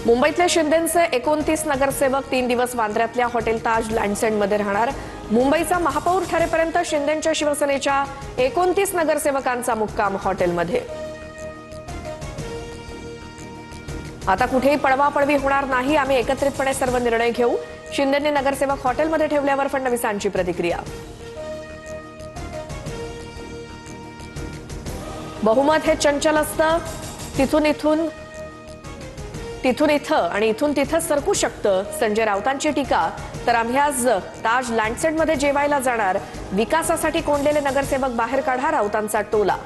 मुंबईतले शिंदेंचे 29 नगरसेवक 3 दिवस वांद्र्यातल्या हॉटेल ताज लँडसेंडमध्ये राहणार। मुंबईचा महापौर ठरेपर्यंत शिंदेंच्या शिवसेनेच्या 29 नगरसेवकांचा मुक्काम हॉटेलमध्ये। आता कुठेही पळवापळवी होणार नाही, आम्ही एकत्रितपणे सर्व निर्णय घेऊ। शिंदेंनी नगरसेवक हॉटेलमध्ये ठेवल्यावर फडणवीसांची प्रतिक्रिया। बहुमत हे चंचल असतं, तिथून इथं आणि इथून तिथं सरकू शकतं। संजय राऊतांची टीका। तर आम्ही आज ताज लँडसेंडमध्ये जेवायला जाणार, विकासासाठी कोंडलेले नगरसेवक बाहेर काढा, राऊतांचा टोला।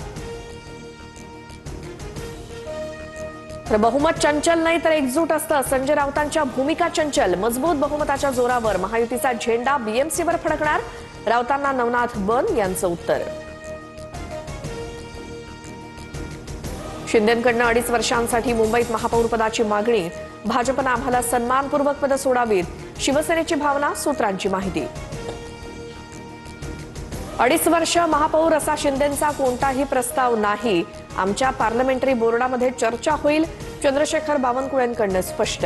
तर बहुमत चंचल नाही तर एकजूट असतं, संजय राऊतांच्या भूमिका चंचल। मजबूत बहुमताच्या जोरावर महायुतीचा झेंडा बीएमसीवर फडकणार, राऊतांना नवनाथ बन यांचं उत्तर। शिंदेंकडनं 2.5 वर्षांसाठी मुंबईत महापौरपदाची मागणी। भाजपनं आम्हाला सन्मानपूर्वक पद सोडावीत, शिवसेनेची भावना, सूत्रांची माहिती। 2.5 वर्ष महापौर असा शिंदेंचा कोणताही प्रस्ताव नाही, आमच्या पार्लमेंटरी बोर्डामध्ये चर्चा होईल, चंद्रशेखर बावनकुळेंकडनं स्पष्ट।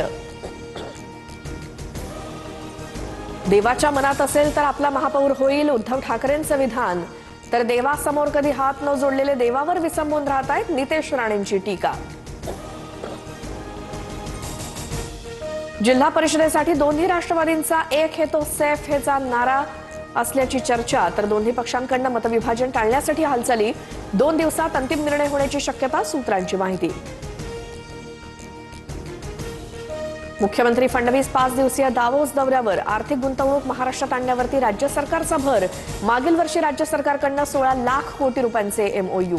देवाच्या मनात असेल तर आपला महापौर होईल, उद्धव ठाकरेंचं विधान। तर देवासमोर कधी हात न जोडलेले देवावर विसंबून राहत आहेत, नितेश राणेंची टीका। जिल्हा परिषदेसाठी दोन्ही राष्ट्रवादींचा एक हे तो सैफ हेचा नारा असल्याची चर्चा। तर दोन्ही पक्षांकडनं मतविभाजन टाळण्यासाठी हालचाली, 2 दिवसात अंतिम निर्णय होण्याची शक्यता, सूत्रांची माहिती। मुख्यमंत्री फडणवीस 5 दिवसीय दावोस दौऱ्यावर। आर्थिक गुंतवणूक महाराष्ट्रात आणण्यावरती राज्य सरकारचा भर। मागील वर्षी राज्य सरकारकडनं 16 लाख कोटी रुपयांचे एमओयू।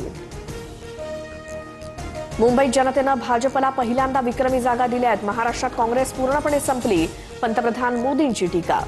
मुंबईत जनतेनं भाजपला पहिल्यांदा विक्रमी जागा दिल्या आहेत, महाराष्ट्रात काँग्रेस पूर्णपणे संपली, पंतप्रधान मोदींची टीका।